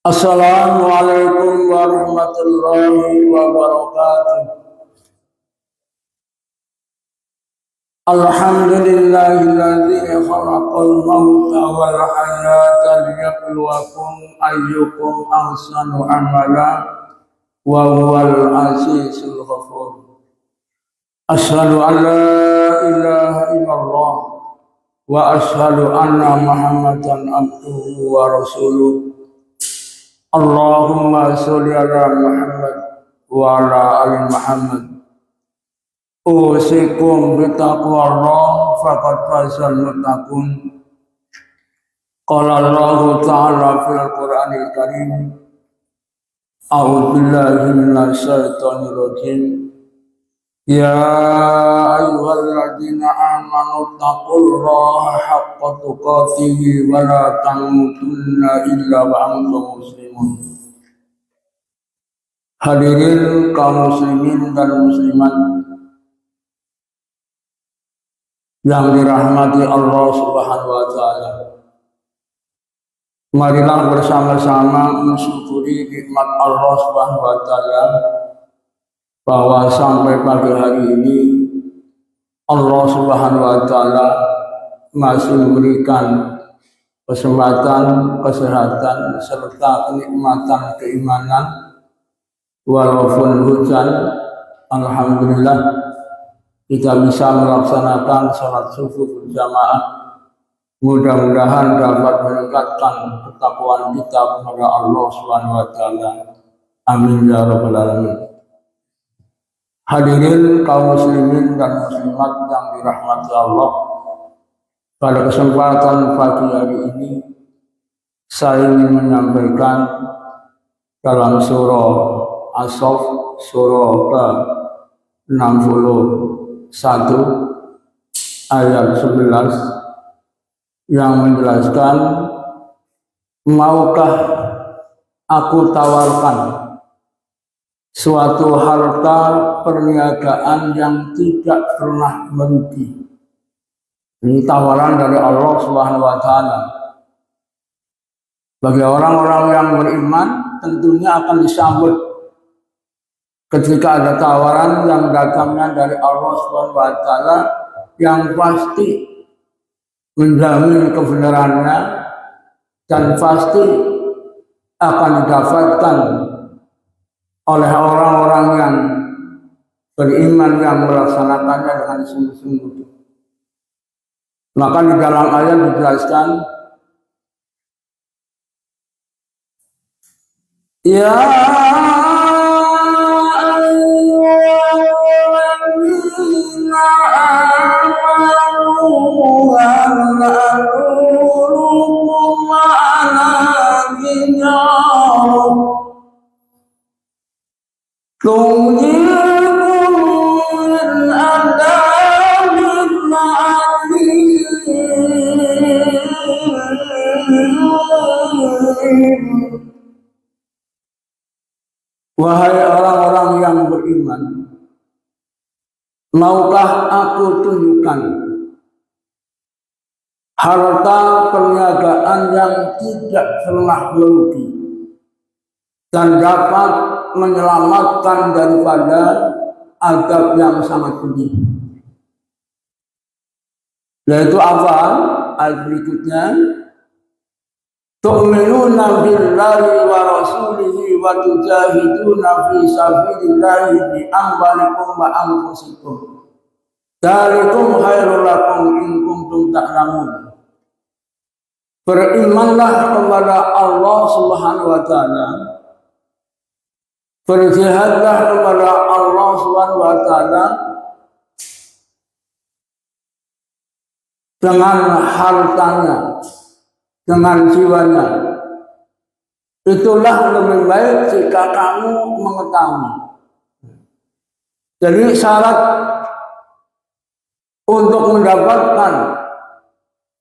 Assalamualaikum warahmatullahi wabarakatuh. Alhamdulillahilladzi khalaqal mauta wal hayata liyabluwakum ayyukum ahsanu amala wa huwal azizul ghafur. Asyhadu an la ilaha illallah wa asyhadu anna Muhammadan abduhu wa rasuluh. Allahumma sholli ala Muhammad wa ala ali Muhammad. Usikum bitaqwallah faqad fazal muttaqun. Qala Allah ta'ala fil Qur'anil Karim. A'udzu billahi minasy syaithanir rajim. Ya ayyuhalladzina amanu taqullaha haqqa tuqatih wa la tamutunna illa wa antum muslimun. Hadirin kaum muslimin dan muslimat yang dirahmati Allah Subhanahu wa taala. Marilah bersama-sama mensyukuri nikmat Allah Subhanahu wa taala bahwa sampai pagi hari ini Allah Subhanahu wa taala masih memberikan kesempatan, kesehatan serta kenikmatan keimanan walaupun hujan. Alhamdulillah kita bisa melaksanakan salat subuh berjamaah. Mudah-mudahan dapat meningkatkan ketakwaan kita kepada Allah Subhanahu wa taala. Amin ya rabbal alamin. Hadirin kaum muslimin dan muslimat yang dirahmati Allah, pada kesempatan pagi hari ini saya ingin menyampaikan dalam surah As-Saff, surah ke-61 ayat 11 yang menjelaskan, maukah aku tawarkan suatu harta perniagaan yang tidak pernah merugi. Ini tawaran dari Allah Subhanahu wa taala. Bagi orang-orang yang beriman tentunya akan disambut ketika ada tawaran yang datangnya dari Allah Subhanahu wa taala yang pasti menjamin kebenarannya dan pasti akan didapatkan oleh orang-orang yang beriman yang melaksanakannya dengan sungguh-sungguh. Maka di dalam ayat dijelaskan, ya ayyuhalladzina amanu hal adullukum ala tijarah tunjikum min adabin alim. Wahai orang-orang yang beriman, maukah aku tunjukkan harta perniagaan yang tidak pernah merugi dan dapat menyelamatkan daripada azab yang sangat pedih. Yaitu apa? Ayat berikutnya, tu'minuna billahi wa rasulihi wa tujahiduna fi sabilillahi bi amwalikum wa anfusikum. Dzalikum khairul lakum in kuntum ta'lamun. Berimanlah kepada Allah Subhanahu wa taala. Berjihadlah kepada Allah Subhanahu wa taala dengan hartanya, dengan jiwanya. Itulah lebih baik jika kamu mengetahui. Jadi syarat untuk mendapatkan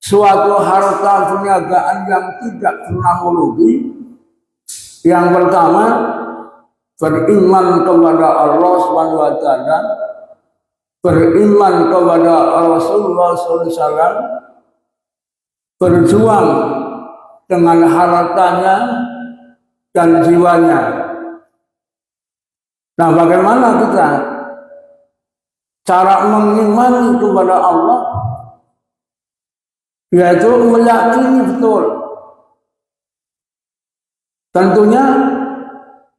suatu harta perniagaan yang tidak pernah merugi, yang pertama beriman kepada Allah Subhanahu wa taala, beriman kepada Rasulullah SAW, berjuang dengan hartanya dan jiwanya. Nah, bagaimana kita cara mengimani kepada Allah? Yaitu meyakini betul. Tentunya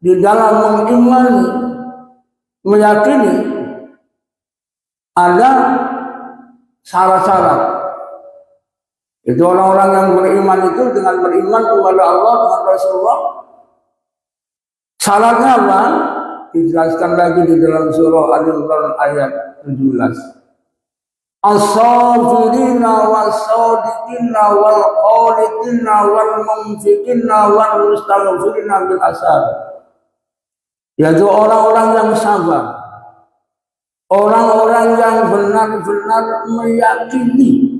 di dalam mengimani, meyakini ada syarat-syarat. Itu orang-orang yang beriman itu dengan beriman kepada Allah, dengan Rasulullah. Syaratnya apa? Dijelaskan lagi di dalam surah Al-Imran ayat 17. As-sabirina was-sadiqina wal-qanitina wal-munfiqina wal-mustaghfirina bil ashar. Yaitu orang-orang yang sabar, orang-orang yang benar-benar meyakini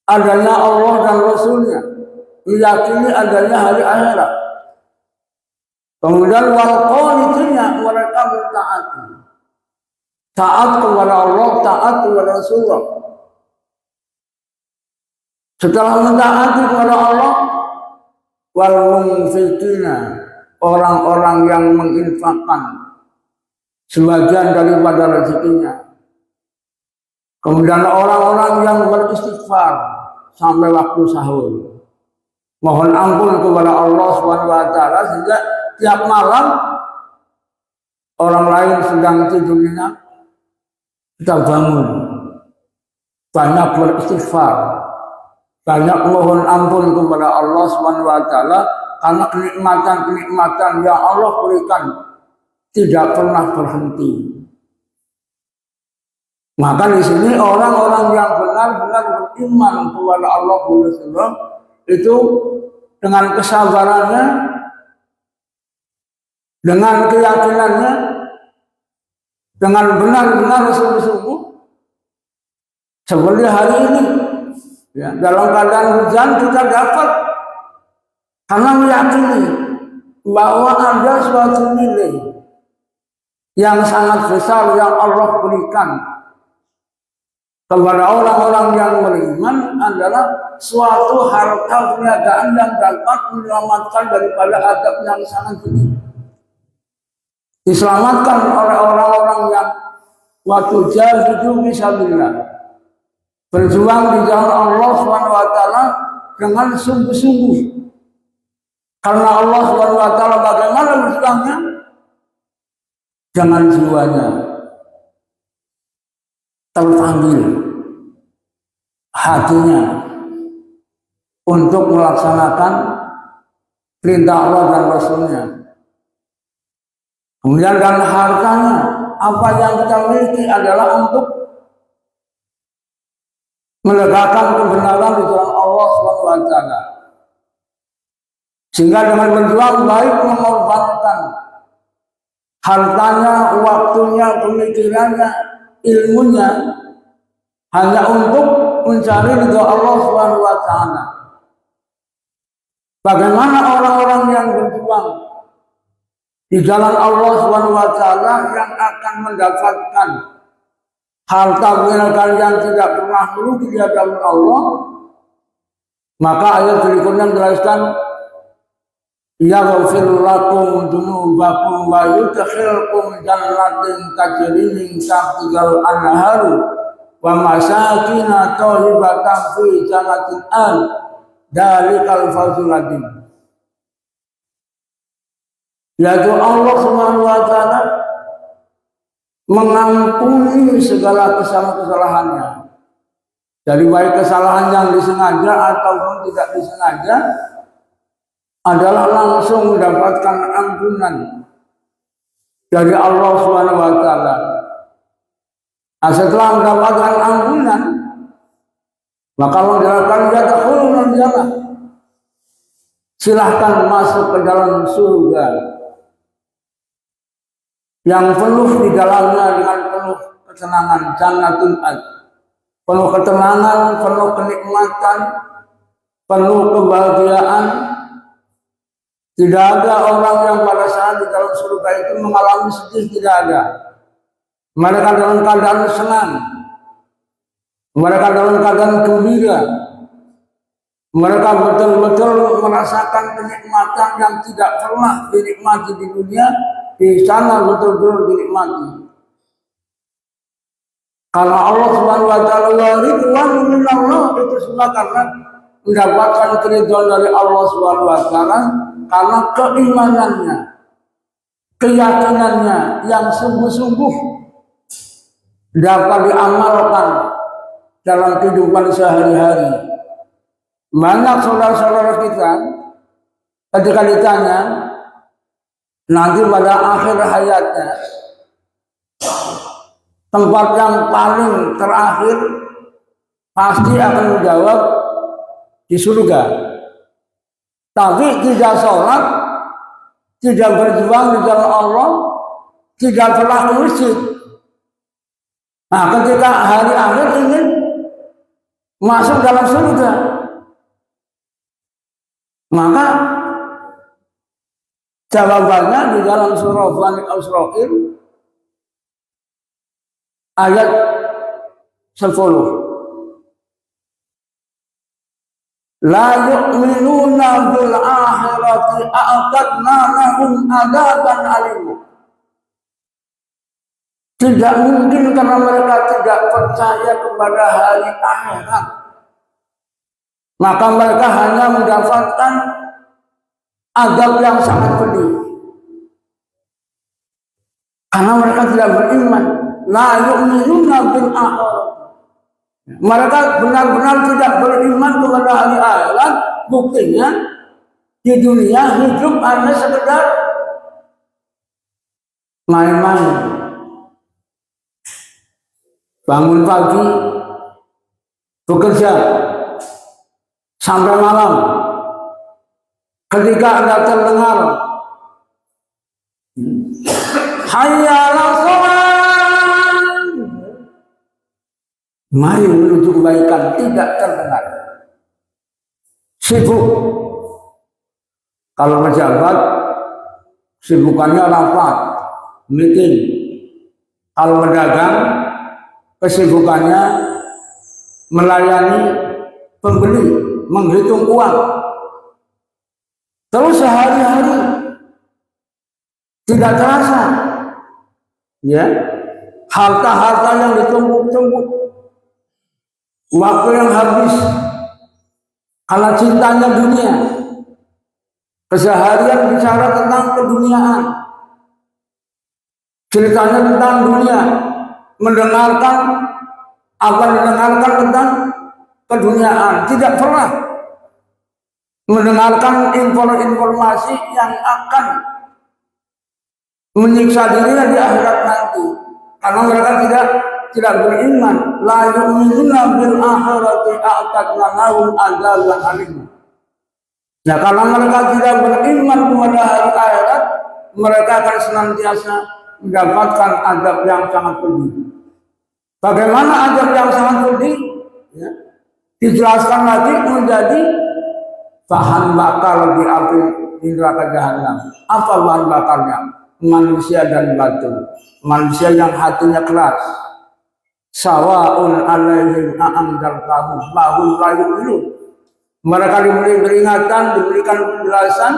adanya Allah dan Rasulnya, meyakini adanya hari akhirat. Kemudian wal-qanitina, mereka mentaati, taat kepada Allah, taat kepada Rasulullah. Setelah mentaati kepada Allah, wal-munfiqina, orang-orang yang menginfakkan sebagian daripada rezekinya. Kemudian orang-orang yang beristighfar sampai waktu sahur, mohon ampun kepada Allah SWT, sehingga tiap malam orang lain sedang tidur nyenyak, kita bangun, banyak beristighfar, banyak mohon ampun kepada Allah SWT, karena kenikmatan-kenikmatan yang Allah berikan tidak pernah berhenti. Maka di sini orang-orang yang benar-benar beriman kepada Allah SWT itu dengan kesabarannya, dengan keyakinannya, dengan benar-benar sungguh-sungguh, seperti hari ini, ya, dalam keadaan hujan kita dapat karena meyakini bahwa ada suatu nilai yang sangat besar yang Allah berikan kepada orang-orang yang beriman, adalah suatu harta perniagaan yang dapat menyelamatkan daripada adab yang sangat pedih. Diselamatkan oleh orang-orang yang waktu jahidu fisabilillah, berjuang di jalan Allah SWT dengan sungguh-sungguh. Karena Allah SWT bagaimana berjuangnya? Jangan jiwanya terpanggil, hatinya untuk melaksanakan perintah Allah dan Rasulnya. Kemudian dan hartanya, apa yang kita miliki adalah untuk menegakkan kebenaran di jalan Allah SWT. Sehingga dengan berjuang baik mengorbankan hartanya, waktunya, pemikirannya, ilmunya hanya untuk mencari ridha Allah SWT. Bagaimana orang-orang yang berjuang di jalan Allah SWT yang akan mendapatkan harta milik yang tidak pernah merugi di hadapan Allah? Maka ayat berikutnya menjelaskan, yaghfir lakum dzunubakum wa yudkhilkum jannatin tajri min tahtiha al-anharu wa masakin thayyibatan fi jannatin dzalikal fawzul adzim. Yaitu Allah Subhanahu wa taala mengampuni segala kesalahan-kesalahannya, dari baik kesalahan yang disengaja ataupun tidak disengaja, adalah langsung mendapatkan ampunan dari Allah Subhanahu wa taala. Nah, setelah mendapatkan ampunan, maka menjelaskan yadkhulul jannah, silahkan masuk ke dalam surga yang penuh di dalamnya dengan penuh ketenangan, jannatul ad, penuh ketenangan, penuh kenikmatan, penuh kebahagiaan. Tidak ada orang yang pada saat di dalam surga itu mengalami sedih, tidak ada. Mereka dalam keadaan senang, mereka dalam keadaan gembira, Mereka betul-betul merasakan kenikmatan yang tidak pernah dinikmati di dunia, di sana betul-betul dinikmati. Karena Allah Subhanahu wa taala ridwan minallah, itu semua karena mendapatkan keridhaan dari Allah Subhanahu wa taala karena keimanannya, keyakinannya yang sungguh-sungguh dapat diamalkan dalam kehidupan sehari-hari. Banyak saudara-saudara kita ketika ditanya nanti pada akhir hayatnya tempat yang paling terakhir pasti akan menjawab di surga. Tapi tidak sholat, tidak berjuang di jalan Allah, tidak pernah ke masjid. Nah, ketika hari akhir ingin masuk dalam surga, maka jawabannya di dalam surah Bani Israil ayat 10. La yu'minuna bil akhirati a'tadna lahum adaban alim. Tidak mungkin karena mereka tidak percaya kepada hari akhirat, maka mereka hanya mendapatkan azab yang sangat pedih. Karena mereka tidak beriman. La yu'minuna bil akhirah. Mereka benar-benar tidak beriman kepada hari akhirat. Buktinya di dunia hidup hanya sekedar main-main. Bangun pagi, bekerja sampai malam. Ketika Anda terdengar hayya 'alas shalah, mari menuju kebaikan, tidak terdengar. Sibuk. Kalau pejabat sibukannya rapat, meeting. Kalau pedagang kesibukannya melayani pembeli, menghitung uang. Terus sehari-hari tidak terasa, ya, harta-harta yang ditumpuk-tumpuk, waktu yang habis karena cintanya dunia, keseharian bicara tentang keduniaan, ceritanya tentang dunia, mendengarkan apa didengarkan tentang keduniaan, tidak pernah mendengarkan informasi yang akan menyiksa dirinya di akhirat nanti, karena mereka tidak beriman. La yu'minuna bil akhirati a'tadna lahum adzaban alim. Nah, kalau mereka tidak beriman kepada hari akhirat, mereka akan senantiasa mendapatkan azab yang sangat pedih. Bagaimana azab yang sangat pedih? Ya, dijelaskan lagi menjadi bahan bakar di api di neraka jahanam. Apa bahan bakarnya? Manusia dan batu. Manusia yang hatinya keras. Sawa'un 'alaihim a'andartahum mahum la yu'minun. Mereka diberi peringatan, diberikan penjelasan,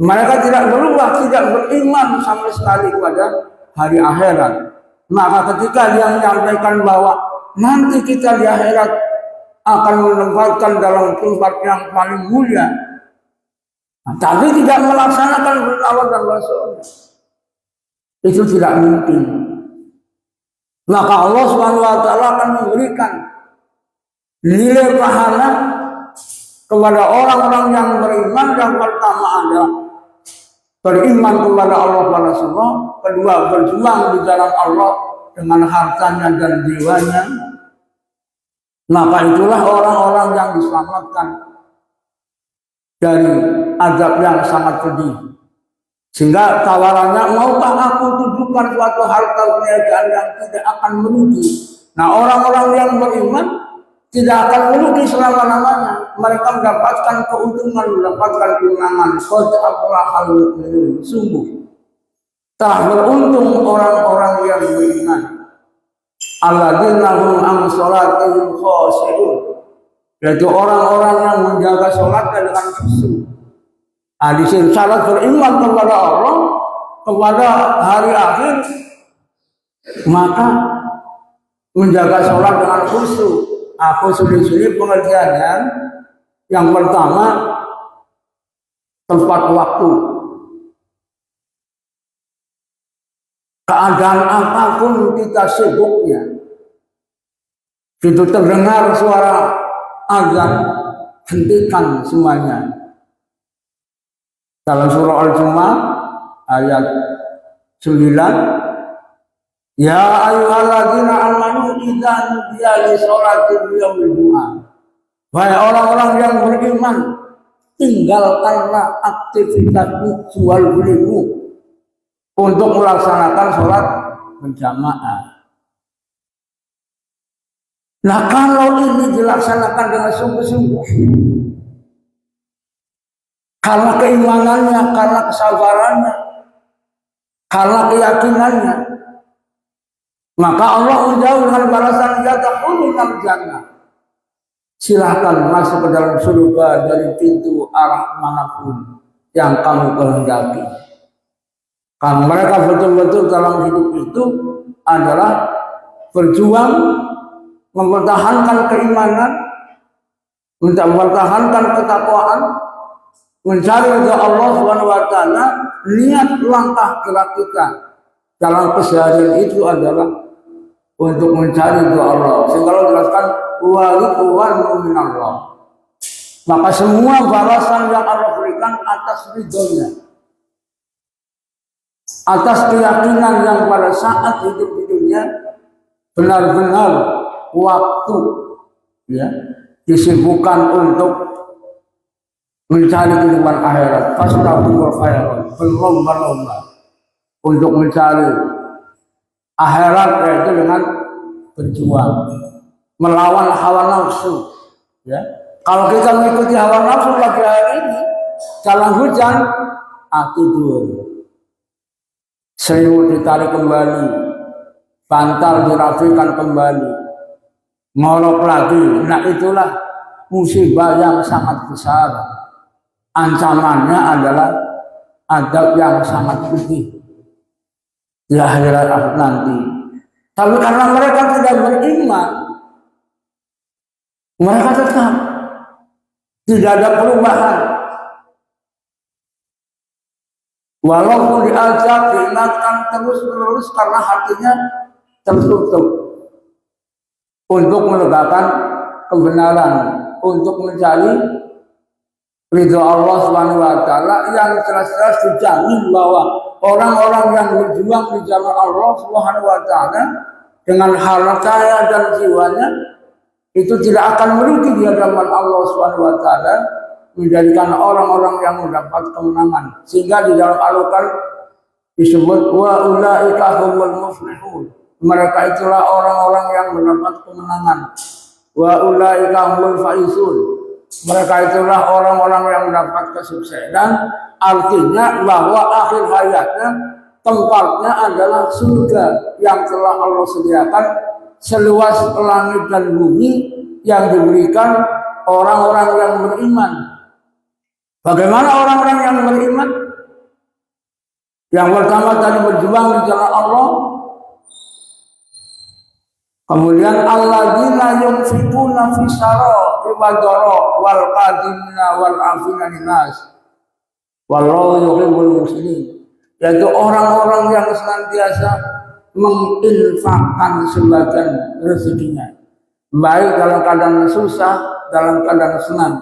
mereka tidak berubah, tidak beriman sama sekali kepada hari akhirat. Maka ketika dia menyampaikan bahwa nanti kita di akhirat akan menempatkan dalam tempat yang paling mulia, tapi tidak melaksanakan perintah Allah dan Rasul, itu tidak mungkin. Maka Allah Subhanahu wa taala akan memberikan nilai pahala kepada orang-orang yang beriman. Yang pertama adalah beriman kepada Allah dan Rasulullah, kedua berjuang di jalan Allah dengan hartanya dan jiwanya. Maka itulah orang-orang yang diselamatkan dari azab yang sangat pedih. Sehingga tawarannya, maukah aku tunjukkan suatu harta perniagaan yang tidak akan merugi? Nah, orang-orang yang beriman tidak akan merugi selama-lamanya. Mereka mendapatkan keuntungan, mendapatkan kemenangan. Qad aflahal mu'minun. Sungguh telah beruntung orang-orang yang beriman. Alladzina hum an sholatihim khashi'un. yaitu orang-orang yang menjaga sholatnya dengan khusyuk. Di sini syarat beriman kepada Allah, kepada hari akhir, maka menjaga sholat dengan khusyuk. Khusyuk di sini pengertiannya yang pertama tepat waktu. Keadaan apapun kita sibuknya, itu terdengar suara azan, hentikan semuanya. Dalam surah Al-Jumu'ah ayat 9, ya ayyuhalladzina amanu idza nudiya li sholati yaumil jumu'ah. Wahai orang-orang yang beriman, tinggalkanlah aktivitas jual belimu untuk melaksanakan sholat berjamaah. Nah, kalau ini dilaksanakan dengan sungguh-sungguh, karena keimanannya, karena kesabarannya, karena keyakinannya, maka Allah menjauhkan balasan yadkhulul jannah. Silahkan masuk ke dalam surga dari pintu arah manapun yang kamu kehendaki. Karena mereka betul-betul dalam hidup itu adalah berjuang mempertahankan keimanan, mempertahankan ketakwaan, mencari ridha Allah Subhanahu wa taala. Niat langkah gerak kita dalam keseharian itu adalah untuk mencari ridha Allah. Sehingga Allah jelaskan wa minallah. Maka semua balasan yang Allah berikan atas ridhonya, atas keyakinan yang pada saat hidup di dunia benar-benar waktu ya disibukkan untuk mencari kehidupan akhirat. Fastabiqul khairat, berlomba-lomba untuk mencari akhirat, yaitu dengan berjuang melawan hawa nafsu. Ya, kalau kita mengikuti hawa nafsu lagi hari ini, jalan hujan, tidur, selimut ditarik kembali, bantal dirapikan kembali, ngorok lagi. Nah, itulah musibah yang sangat besar. Ancamannya adalah adab yang sangat pedih di akhirat nanti. Tapi karena mereka tidak beriman, mereka tetap tidak ada perubahan. Walaupun diajak, diingatkan terus-menerus karena hatinya tertutup untuk menegakkan kebenaran, untuk mencari ridha Allah Subhanahu wa taala yang jelas-jelas dijamin bahwa orang-orang yang berjuang di jalan Allah Subhanahu wa taala dengan hartanya dan jiwanya itu tidak akan merugi di hadapan Allah Subhanahu wa taala, menjadikan orang-orang yang mendapat kemenangan. Sehingga di dalam Al-Qur'an disebut wa ulaika humul muflihun. Mereka itulah orang-orang yang mendapat kemenangan. Wa ulaika humul faizun. Mereka itulah orang-orang yang mendapat kesuksesan. Artinya bahwa akhir hayatnya tempatnya adalah surga yang telah Allah sediakan seluas langit dan bumi, yang diberikan orang-orang yang beriman. Bagaimana orang-orang yang beriman? Yang pertama tadi berjuang di jalan Allah. Kemudian alladzina yunfiquna fi sarra'i wad dharra'i wal qadimina wal 'afina linnas wallahu yuhibbul muslimin. Yaitu orang-orang yang senantiasa menginfakkan sebagian rezekinya, baik dalam keadaan susah, dalam keadaan senang.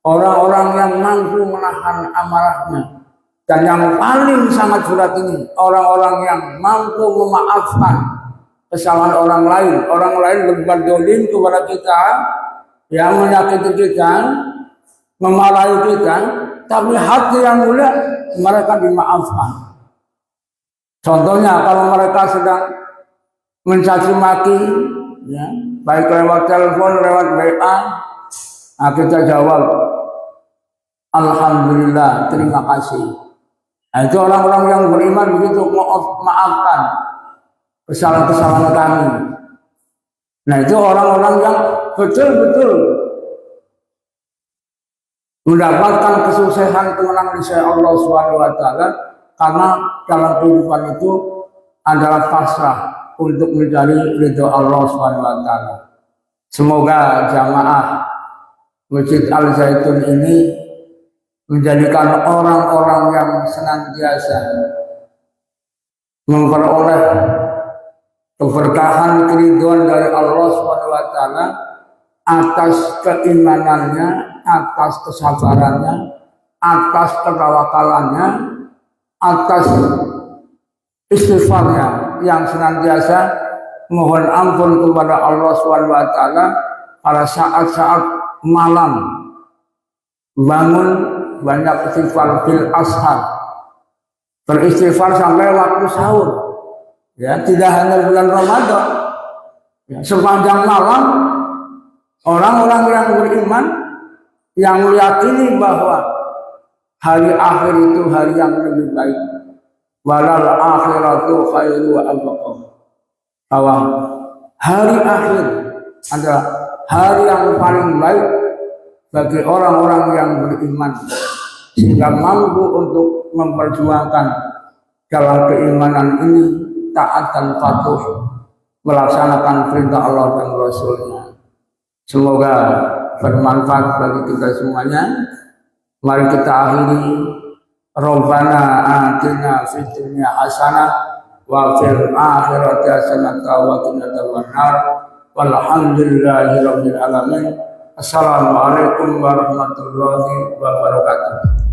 Orang-orang yang mampu menahan amarahnya. Dan yang paling sangat berat ini, orang-orang yang mampu memaafkan kesalahan orang lain. Orang lain berbuat zalim kepada kita, yang menyakiti kita, memarahi kita, tapi hati yang mulia mereka dimaafkan. Contohnya kalau mereka sedang mencaci maki, ya, baik lewat telepon, lewat WA, kita jawab, alhamdulillah, terima kasih. Nah, itu orang-orang yang beriman begitu, maafkan kesalahan-kesalahan kami. Nah, itu orang-orang yang betul-betul mendapatkan kesuksesan kemenangan di sisi Allah Subhanahu wa taala, karena dalam kehidupan itu adalah pasrah untuk mencari ridho Allah Subhanahu wa taala. Semoga jamaah Masjid Al Zaitun ini menjadikan orang-orang yang senantiasa memperoleh keberkahan keridhaan dari Allah Subhanahu wa taala atas keimanannya, atas kesabarannya, atas ketawakalannya, atas istighfarnya yang senantiasa mohon ampun kepada Allah Subhanahu wa taala pada saat-saat malam, bangun banyak istighfar bil ashar, beristighfar sampai waktu sahur, ya, tidak hanya bulan Ramadan, ya, sepanjang malam orang-orang yang beriman yang meyakini bahwa hari akhir itu hari yang lebih baik, walal akhiratu khairu wa abqa, bahwa hari akhir adalah hari yang paling baik bagi orang-orang yang beriman, sehingga mampu untuk memperjuangkan dalam keimanan ini taat dan patuh melaksanakan perintah Allah dan Rasulnya. Semoga bermanfaat bagi kita semuanya. Mari kita akhiri. Rabbana atina fid dunya hasanah wa fil akhirati hasanah wa qina adzabannar. Walhamdulillahirabbil alamin. Assalamualaikum warahmatullahi wabarakatuh.